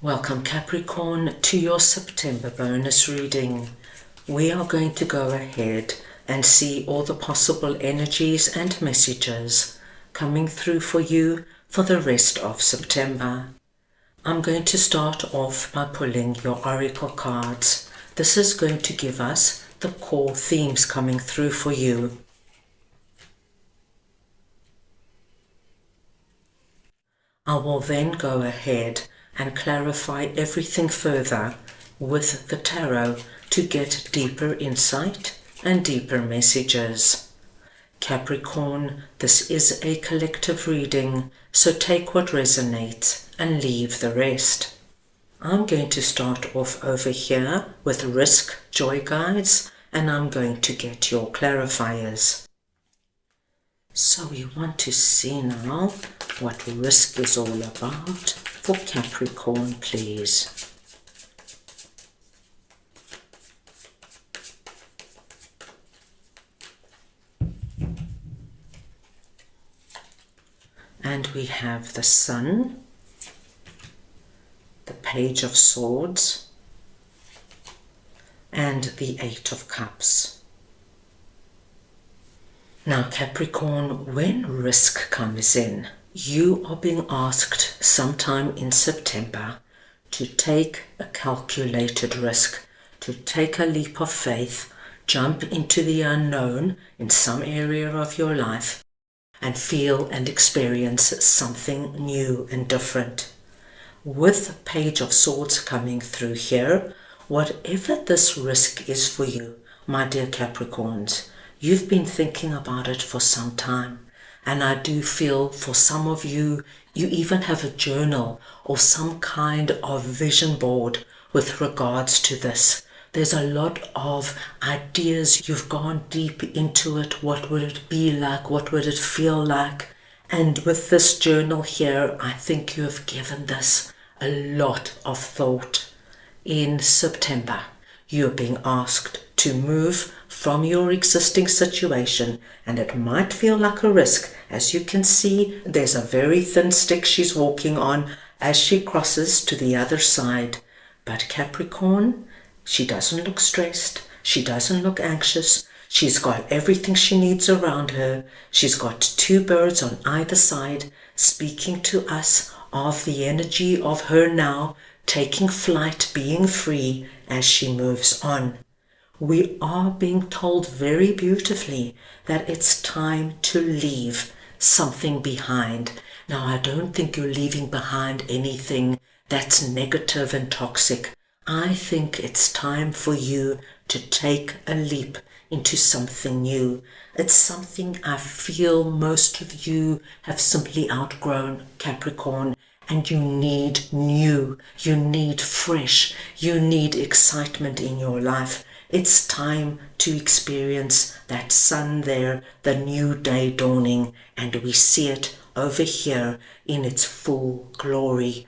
Welcome Capricorn to your September bonus reading. We are going to go ahead and see all the possible energies and messages coming through for you for the rest of September. I'm going to start off by pulling your oracle cards. This is going to give us the core themes coming through for you. I will then go ahead and clarify everything further with the tarot to get deeper insight and deeper messages. Capricorn, this is a collective reading, so take what resonates and leave the rest. I'm going to start off over here with risk joy guides, and I'm going to get your clarifiers. So we want to see now what risk is all about for Capricorn, please. And we have the Sun, the Page of Swords, and the Eight of Cups. Now Capricorn, when risk comes in, you are being asked sometime in September to take a calculated risk, to take a leap of faith, jump into the unknown in some area of your life and feel and experience something new and different. With Page of Swords coming through here, whatever this risk is for you, my dear Capricorns, you've been thinking about it for some time. And I do feel for some of you, you even have a journal or some kind of vision board with regards to this. There's a lot of ideas. You've gone deep into it. What would it be like? What would it feel like? And with this journal here, I think you have given this a lot of thought. In September, you're being asked to move from your existing situation, and it might feel like a risk. As you can see, there's a very thin stick she's walking on as she crosses to the other side. But Capricorn, she doesn't look stressed, she doesn't look anxious, she's got everything she needs around her. She's got two birds on either side speaking to us of the energy of her now taking flight, being free as she moves on. We are being told very beautifully that it's time to leave something behind. Now, I don't think you're leaving behind anything that's negative and toxic. I think it's time for you to take a leap into something new. It's something I feel most of you have simply outgrown, Capricorn. And you need new, you need fresh, you need excitement in your life. It's time to experience that sun there, the new day dawning, and we see it over here in its full glory.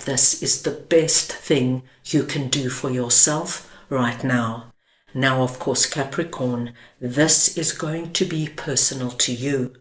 This is the best thing you can do for yourself right now. Now, of course, Capricorn, this is going to be personal to you.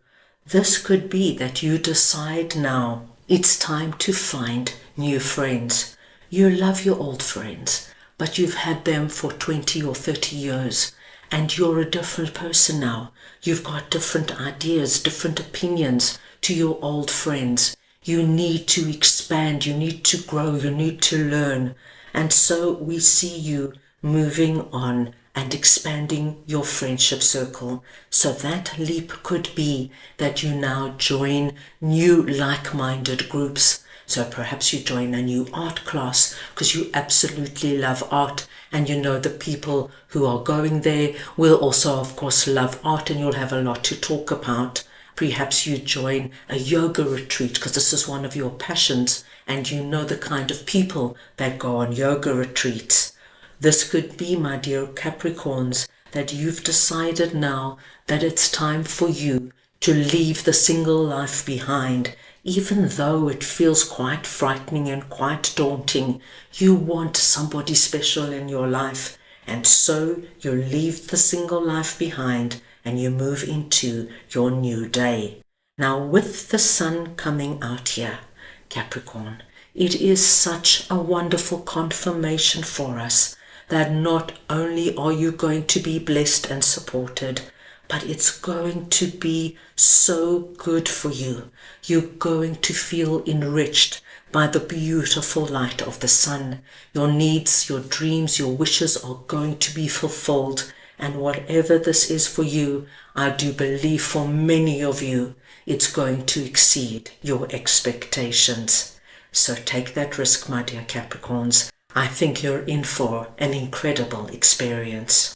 This could be that you decide now it's time to find new friends. You love your old friends, but you've had them for 20 or 30 years, and you're a different person now. You've got different ideas, different opinions to your old friends. You need to expand, you need to grow, you need to learn. And so we see you moving on and expanding your friendship circle. So that leap could be that you now join new like-minded groups. So perhaps you join a new art class because you absolutely love art, and you know the people who are going there will also, of course, love art, and you'll have a lot to talk about. Perhaps you join a yoga retreat because this is one of your passions, and you know the kind of people that go on yoga retreats. This could be, my dear Capricorns, that you've decided now that it's time for you to leave the single life behind. Even though it feels quite frightening and quite daunting, you want somebody special in your life. And so you leave the single life behind and you move into your new day. Now, with the sun coming out here, Capricorn, It is such a wonderful confirmation for us that not only are you going to be blessed and supported, but it's going to be so good for you. You're going to feel enriched by the beautiful light of the sun. Your needs, your dreams, your wishes are going to be fulfilled. And whatever this is for you, I do believe for many of you, it's going to exceed your expectations. So take that risk, my dear Capricorns. I think you're in for an incredible experience.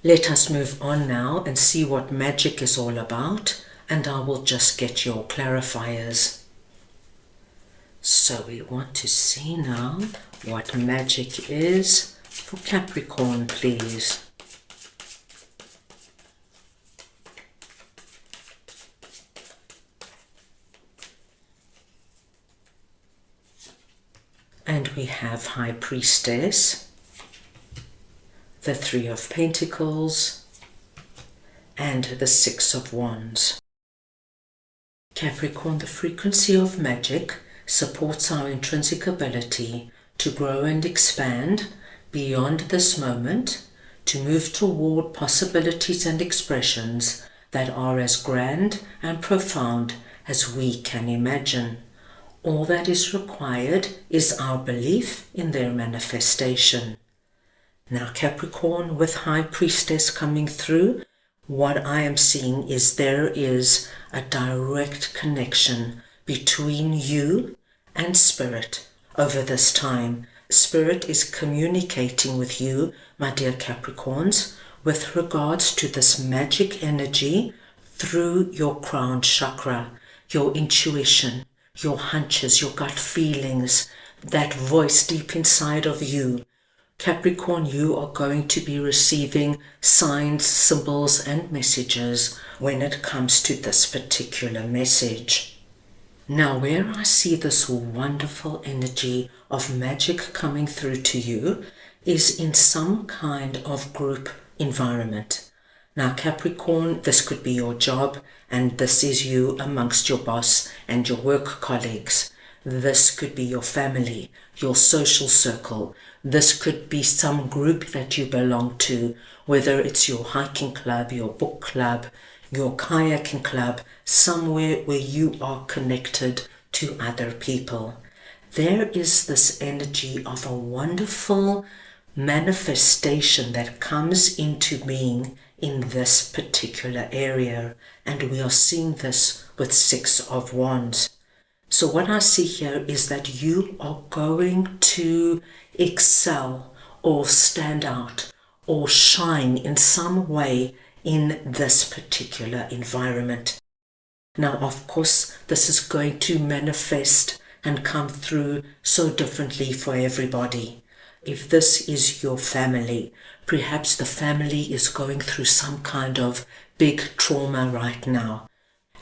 Let us move on now and see what magic is all about, and I will just get your clarifiers. So we want to see now what magic is for Capricorn, please. And we have High Priestess, the Three of Pentacles, and the Six of Wands. Capricorn, the frequency of magic supports our intrinsic ability to grow and expand beyond this moment, to move toward possibilities and expressions that are as grand and profound as we can imagine. All that is required is our belief in their manifestation. Now, Capricorn, with High Priestess coming through, what I am seeing is there is a direct connection between you and Spirit over this time. Spirit is communicating with you, my dear Capricorns, with regards to this magic energy through your crown chakra, your intuition, your hunches, your gut feelings, that voice deep inside of you. Capricorn, you are going to be receiving signs, symbols, and messages when it comes to this particular message. Now, where I see this wonderful energy of magic coming through to you is in some kind of group environment. Now, Capricorn, this could be your job, and this is you amongst your boss and your work colleagues. This could be your family, your social circle. This could be some group that you belong to, whether it's your hiking club, your book club, your kayaking club, somewhere where you are connected to other people. There is this energy of a wonderful manifestation that comes into being in this particular area, and we are seeing this with Six of Wands. So what I see here is that you are going to excel or stand out or shine in some way in this particular environment. Now, of course, this is going to manifest and come through so differently for everybody. If this is your family, perhaps the family is going through some kind of big trauma right now,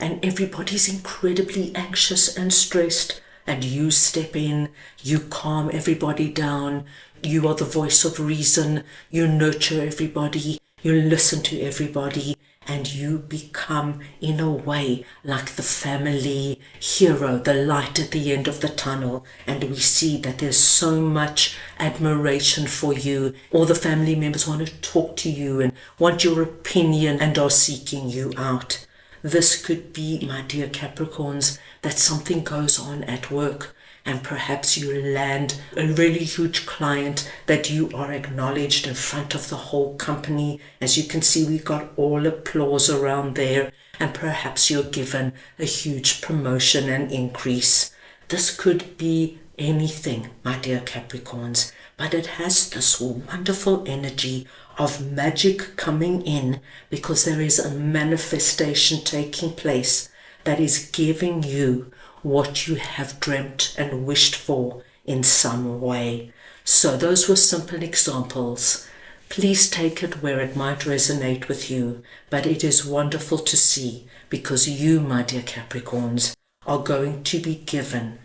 and everybody's incredibly anxious and stressed, and you step in, you calm everybody down, you are the voice of reason, you nurture everybody, you listen to everybody, and you become, in a way, like the family hero, the light at the end of the tunnel. And we see that there's so much admiration for you. All the family members want to talk to you and want your opinion and are seeking you out. This could be, my dear Capricorns, that something goes on at work, and perhaps you land a really huge client that you are acknowledged in front of the whole company. As you can see, we got all applause around there, and perhaps you're given a huge promotion and increase. This could be anything, my dear Capricorns, but it has this wonderful energy of magic coming in, because there is a manifestation taking place that is giving you what you have dreamt and wished for in some way. So those were simple examples. Please take it where it might resonate with you, but it is wonderful to see, because you, my dear Capricorns, are going to be given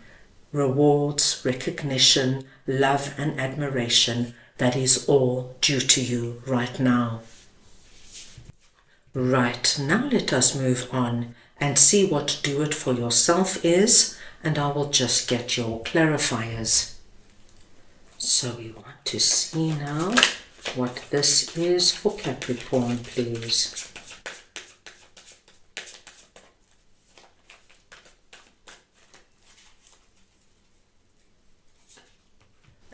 rewards, recognition, love and admiration that is all due to you right now. Right, now let us move on and see what Do It For Yourself is, and I will just get your clarifiers. So we want to see now what this is for Capricorn, please.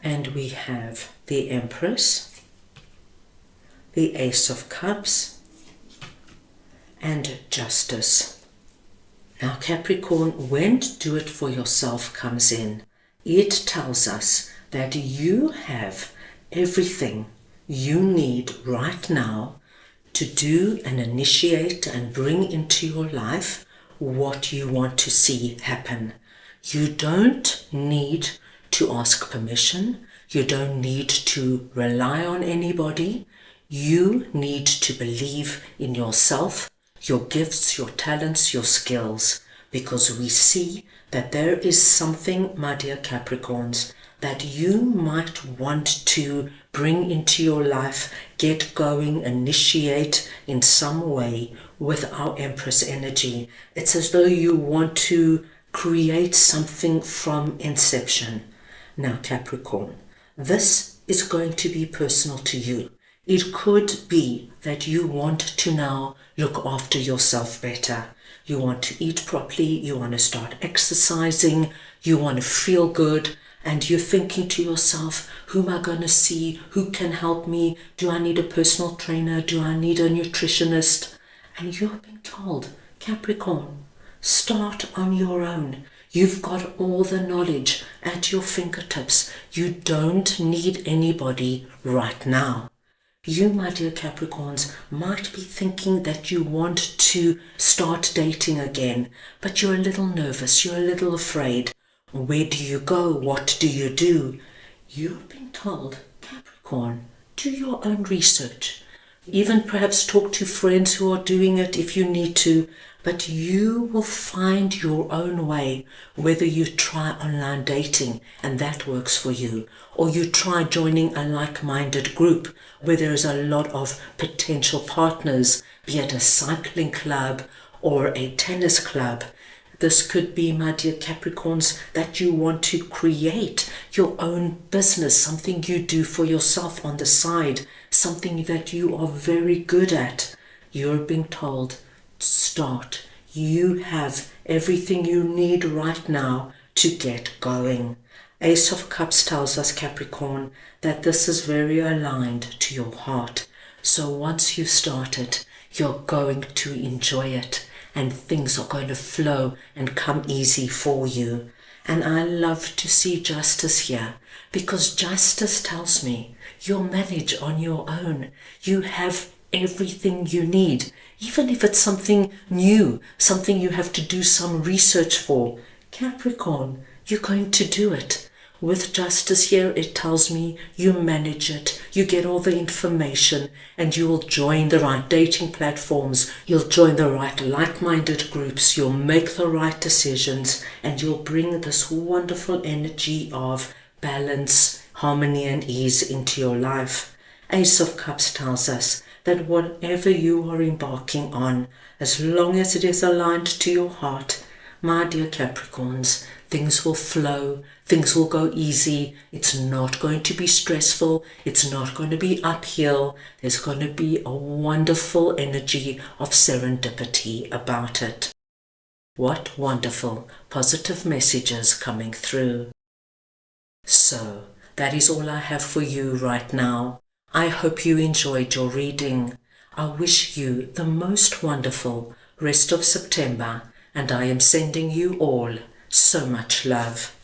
And we have the Empress, the Ace of Cups, and Justice. Now Capricorn, when do it for yourself comes in, it tells us that you have everything you need right now to do and initiate and bring into your life what you want to see happen. You don't need to ask permission. You don't need to rely on anybody. You need to believe in yourself, your gifts, your talents, your skills, because we see that there is something, my dear Capricorns, that you might want to bring into your life, get going, initiate in some way with our Empress energy. It's as though you want to create something from inception. Now Capricorn, this is going to be personal to you. It could be that you want to now look after yourself better. You want to eat properly, you want to start exercising, you want to feel good, and you're thinking to yourself, who am I going to see? Who can help me? Do I need a personal trainer? Do I need a nutritionist? And you're being told, Capricorn, start on your own. You've got all the knowledge at your fingertips. You don't need anybody right now. You, my dear Capricorns, might be thinking that you want to start dating again, but you're a little nervous, you're a little afraid. Where do you go? What do you do? You're being told, Capricorn, do your own research. Even perhaps talk to friends who are doing it if you need to, but you will find your own way, whether you try online dating and that works for you, or you try joining a like-minded group where there is a lot of potential partners, be it a cycling club or a tennis club. This could be, my dear Capricorns, that you want to create your own business, something you do for yourself on the side, something that you are very good at. You're being told, start. You have everything you need right now to get going. Ace of Cups tells us, Capricorn, that this is very aligned to your heart. So once you've started, you're going to enjoy it, and things are going to flow and come easy for you. And I love to see Justice here, because Justice tells me you'll manage on your own. You have everything you need, even if it's something new, something you have to do some research for. Capricorn, you're going to do it. With Justice here, it tells me you manage it, you get all the information, and you will join the right dating platforms, you'll join the right like-minded groups, you'll make the right decisions, and you'll bring this wonderful energy of balance, harmony, and ease into your life. Ace of Cups tells us that whatever you are embarking on, as long as it is aligned to your heart, my dear Capricorns, things will flow, things will go easy, it's not going to be stressful, it's not going to be uphill, there's going to be a wonderful energy of serendipity about it. What wonderful, positive messages coming through. So, that is all I have for you right now. I hope you enjoyed your reading. I wish you the most wonderful rest of September, and I am sending you all so much love.